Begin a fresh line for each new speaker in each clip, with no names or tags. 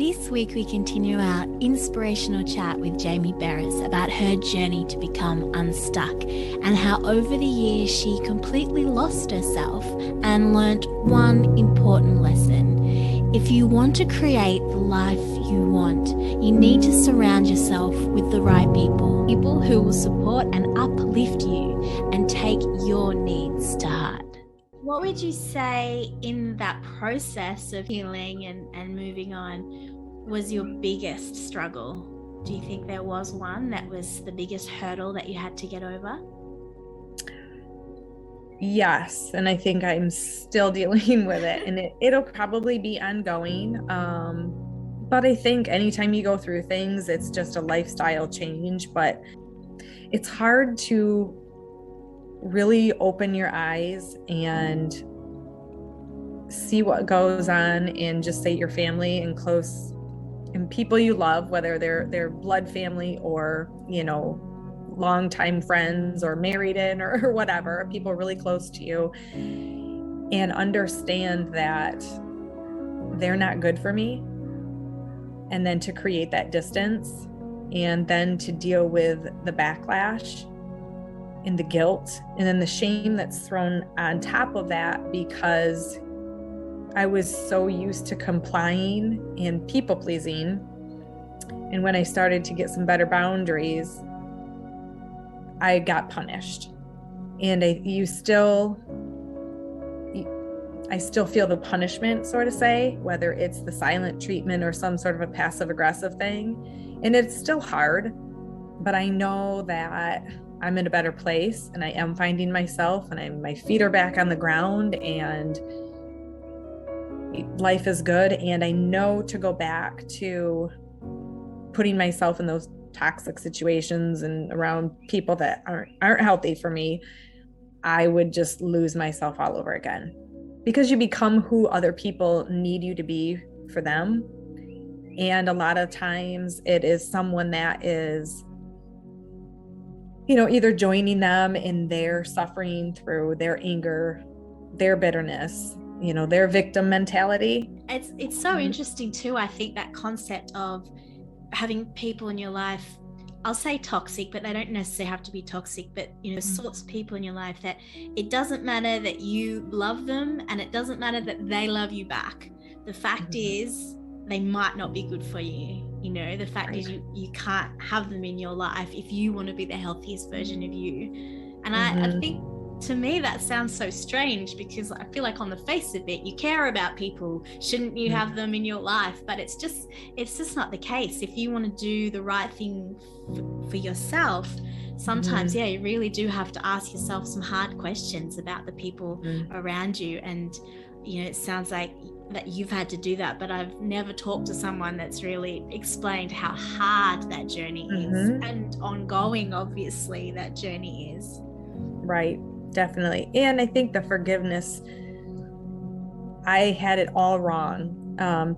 This week we continue our inspirational chat with Jamie Berris about her journey to become unstuck and how over the years she completely lost herself and learnt one important lesson. If you want to create the life you want, you need to surround yourself with the right people. People who will support and uplift you and take your needs to heart. What would you say in that process of healing and moving on was your biggest struggle? Do you think there was one that was the biggest hurdle that you had to get over?
Yes, and I think I'm still dealing with it, and it'll probably be ongoing. But I think anytime you go through things, it's just a lifestyle change, but it's hard to really open your eyes and see what goes on in just say your family and close and people you love, whether they're blood family or, longtime friends or married in or whatever, people really close to you, and understand that they're not good for me. And then to create that distance and then to deal with the backlash and the guilt and then the shame that's thrown on top of that, because I was so used to complying and people pleasing. And when I started to get some better boundaries, I got punished. And I still feel the punishment, sort of say, whether it's the silent treatment or some sort of a passive aggressive thing. And it's still hard, but I know that I'm in a better place and I am finding myself and my feet are back on the ground and life is good. And I know to go back to putting myself in those toxic situations and around people that aren't healthy for me, I would just lose myself all over again, because you become who other people need you to be for them. And a lot of times it is someone that is, either joining them in their suffering through their anger, their bitterness, their victim mentality.
It's so interesting too. I think that concept of having people in your life, I'll say toxic, but they don't necessarily have to be toxic, but sorts of people in your life that it doesn't matter that you love them and it doesn't matter that they love you back. The fact is they might not be good for you. The fact is you can't have them in your life if you want to be the healthiest version of you. And I think to me that sounds so strange, because I feel like on the face of it, you care about people, shouldn't you have them in your life? But it's just not the case. If you want to do the right thing for yourself, sometimes you really do have to ask yourself some hard questions about the people around you. And it sounds like that you've had to do that, but I've never talked to someone that's really explained how hard that journey is, and ongoing, obviously, that journey is.
Right. Definitely. And I think the forgiveness, I had it all wrong.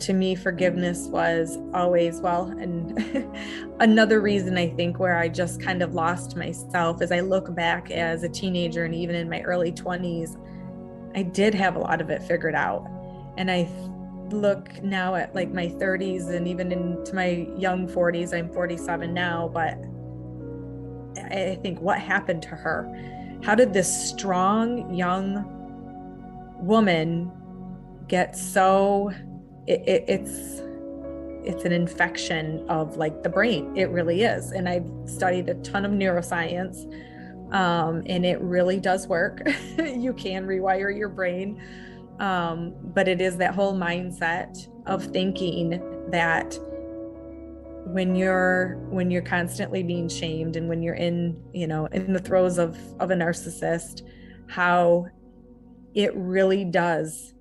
To me, forgiveness was always, and another reason I think where I just kind of lost myself is I look back as a teenager and even in my early 20s, I did have a lot of it figured out. And I look now at like my 30s and even into my young 40s, I'm 47 now, but I think, what happened to her? How did this strong young woman get so, it's an infection of like the brain. It really is. And I've studied a ton of neuroscience, and it really does work. You can rewire your brain. But it is that whole mindset of thinking that when you're constantly being shamed and when you're in the throes of a narcissist, how it really does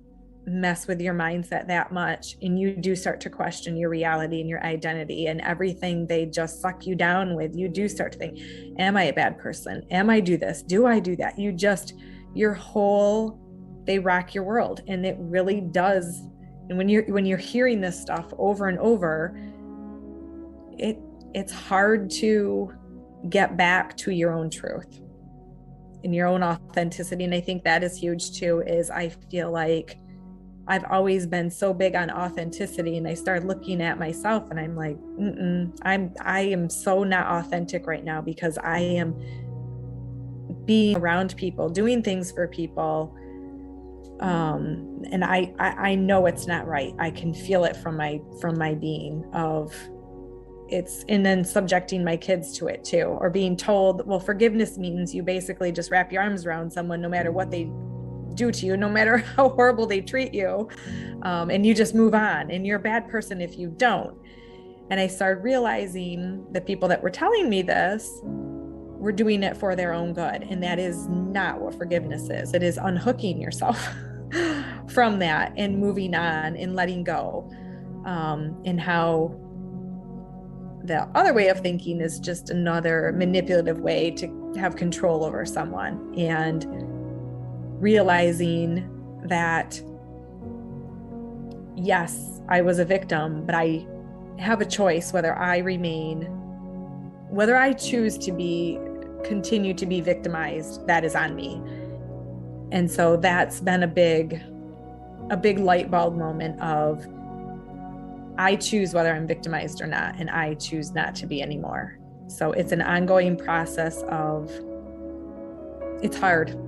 mess with your mindset that much. And you do start to question your reality and your identity and everything they just suck you down with. You do start to think, am I a bad person? Am I do this? Do I do that? They rock your world. And it really does. And when you're hearing this stuff over and over, it's hard to get back to your own truth and your own authenticity. And I think that is huge too, is I feel like I've always been so big on authenticity, and I started looking at myself and I'm like, I am so not authentic right now, because I am being around people, doing things for people. And I know it's not right. I can feel it from my being of it's, and then subjecting my kids to it too, or being told, well, forgiveness means you basically just wrap your arms around someone no matter what they do to you, no matter how horrible they treat you, and you just move on, and you're a bad person if you don't. And I started realizing the people that were telling me this were doing it for their own good, and that is not what forgiveness is. It is unhooking yourself from that and moving on and letting go, and how the other way of thinking is just another manipulative way to have control over someone, and realizing that, yes, I was a victim, but I have a choice whether I choose to continue to be victimized. That is on me. And so that's been a big light bulb moment of, I choose whether I'm victimized or not, and I choose not to be anymore. So it's an ongoing process of, it's hard.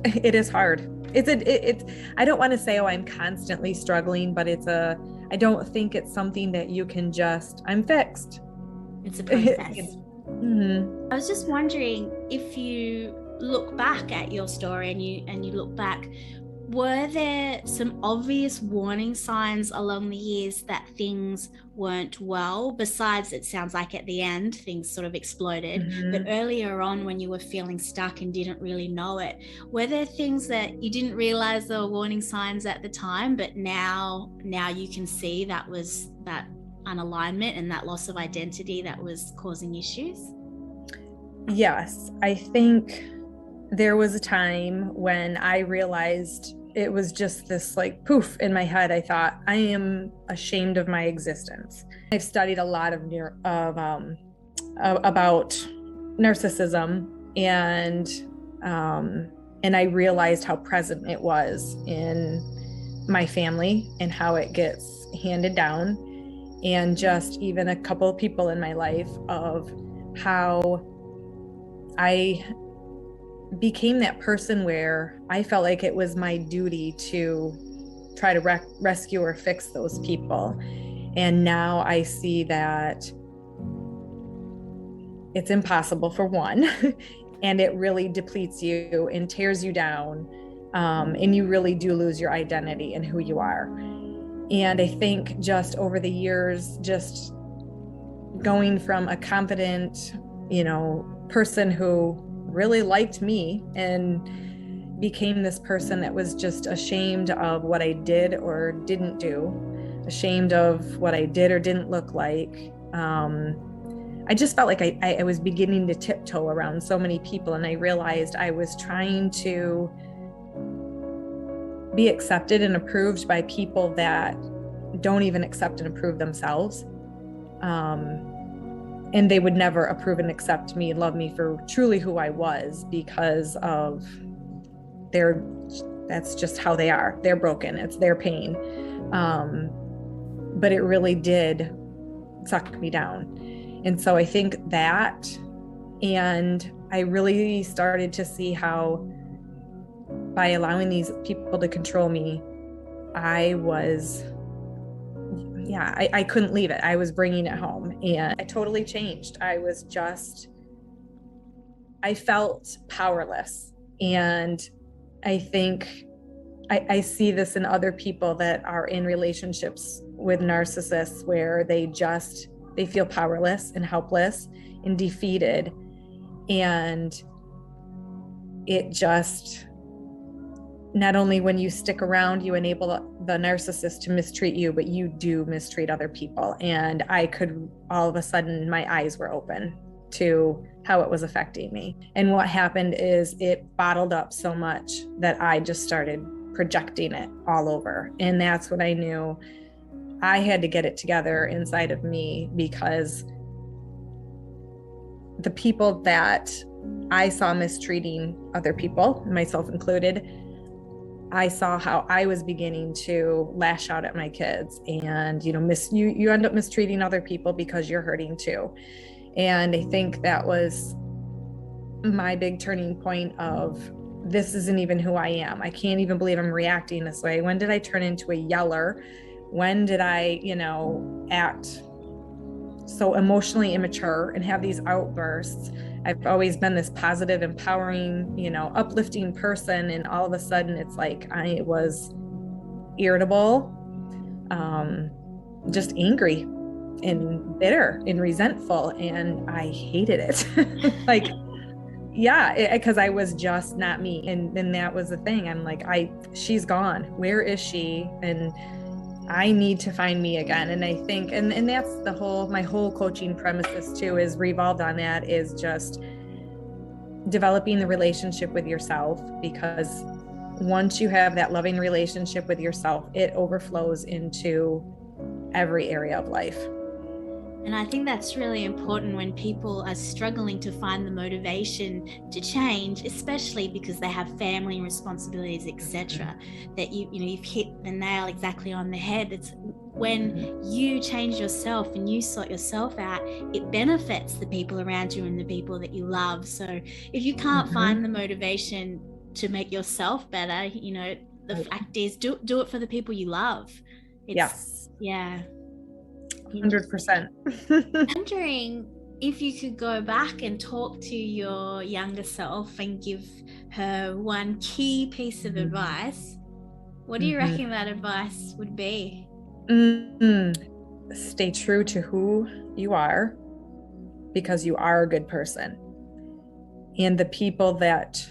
It is hard. I don't want to say, oh, I'm constantly struggling, but I don't think it's something that you can just, I'm fixed.
It's a process.
Mm-hmm.
I was just wondering, if you look back at your story and you look back, were there some obvious warning signs along the years that things weren't well? Besides, it sounds like at the end, things sort of exploded.
Mm-hmm.
But earlier on, when you were feeling stuck and didn't really know it, were there things that you didn't realize there were warning signs at the time, but now you can see that was that unalignment and that loss of identity that was causing issues?
Yes, I think there was a time when I realized it was just this like poof in my head. I thought, I am ashamed of my existence. I've studied a lot about narcissism, and I realized how present it was in my family and how it gets handed down, and just even a couple of people in my life, of how I became that person where I felt like it was my duty to try to rescue or fix those people. And now I see that it's impossible, for one, and it really depletes you and tears you down, and you really do lose your identity and who you are. And I think just over the years, just going from a confident, person who really liked me, and became this person that was just ashamed of what I did or didn't do, ashamed of what I did or didn't look like. I just felt like I was beginning to tiptoe around so many people, and I realized I was trying to be accepted and approved by people that don't even accept and approve themselves. And they would never approve and accept me and love me for truly who I was, because of that's just how they are. They're broken. It's their pain. But it really did suck me down. And so I think that, and I really started to see how, by allowing these people to control me, I couldn't leave it. I was bringing it home, and I totally changed. I felt powerless. And I think I see this in other people that are in relationships with narcissists, where they feel powerless and helpless and defeated. And it just, not only when you stick around, you enable the narcissist to mistreat you, but you do mistreat other people. And I could, all of a sudden, my eyes were open to how it was affecting me. And what happened is it bottled up so much that I just started projecting it all over. And that's when I knew I had to get it together inside of me, because the people that I saw mistreating other people, myself included, I saw how I was beginning to lash out at my kids, and you end up mistreating other people because you're hurting too. And I think that was my big turning point of, this isn't even who I am. I can't even believe I'm reacting this way. When did I turn into a yeller? When did I, act so emotionally immature and have these outbursts? I've always been this positive, empowering, uplifting person. And all of a sudden it's like I was irritable, just angry and bitter and resentful. And I hated it. Like, yeah, because I was just not me. And that was the thing. I'm like, she's gone. Where is she? And I need to find me again. And I think, and that's my whole coaching premises too, is revolved on that, is just developing the relationship with yourself. Because once you have that loving relationship with yourself, it overflows into every area of life.
And I think that's really important when people are struggling to find the motivation to change, especially because they have family and responsibilities, etc. That you've hit the nail exactly on the head. It's when you change yourself and you sort yourself out, it benefits the people around you and the people that you love. So if you can't find the motivation to make yourself better, the fact is, do it for the people you love.
Yes.
Yeah.
100%.
Wondering if you could go back and talk to your younger self and give her one key piece of advice, what do you reckon that advice would be?
Stay true to who you are, because you are a good person. And the people that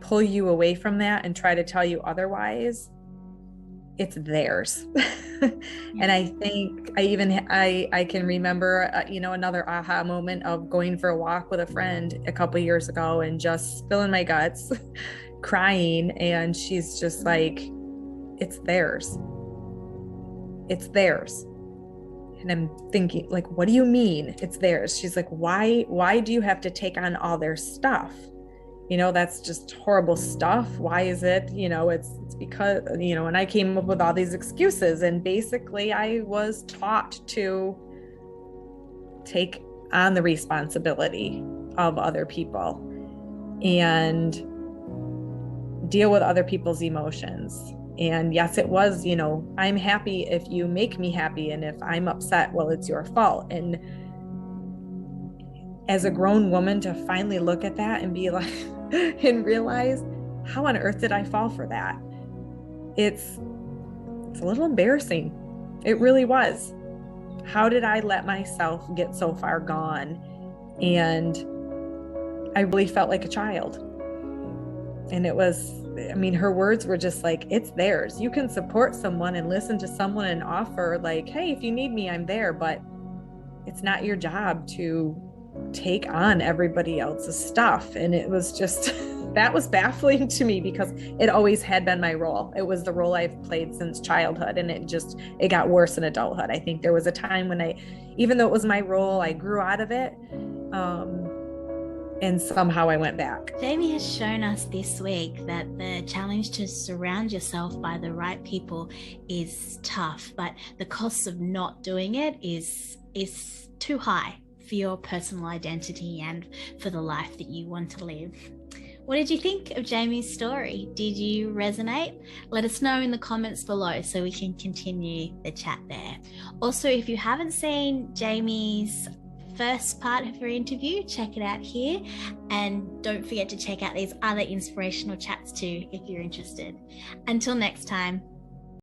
pull you away from that and try to tell you otherwise, it's theirs. And I think I can remember, another aha moment of going for a walk with a friend a couple years ago and just spilling my guts, crying. And she's just like, it's theirs. It's theirs. And I'm thinking, like, what do you mean it's theirs? She's like, why do you have to take on all their stuff? That's just horrible stuff. Why is it? It's because, and I came up with all these excuses, and basically I was taught to take on the responsibility of other people and deal with other people's emotions. And yes, it was, I'm happy if you make me happy. And if I'm upset, well, it's your fault. And as a grown woman, to finally look at that and be like, and realize, how on earth did I fall for that? It's a little embarrassing. It really was. How did I let myself get so far gone? And I really felt like a child. And it was, her words were just like, it's theirs. You can support someone and listen to someone and offer, like, hey, if you need me, I'm there. But it's not your job to take on everybody else's stuff. And it was just, that was baffling to me, because it always had been my role. It was the role I've played since childhood. And it got worse in adulthood. I think there was a time when even though it was my role, I grew out of it. And somehow I went back.
Jamie has shown us this week that the challenge to surround yourself by the right people is tough, but the cost of not doing it is too high for your personal identity and for the life that you want to live. What did you think of Jamie's story? Did you resonate? Let us know in the comments below so we can continue the chat there. Also, if you haven't seen Jamie's first part of her interview, check it out here. And don't forget to check out these other inspirational chats too if you're interested. Until next time.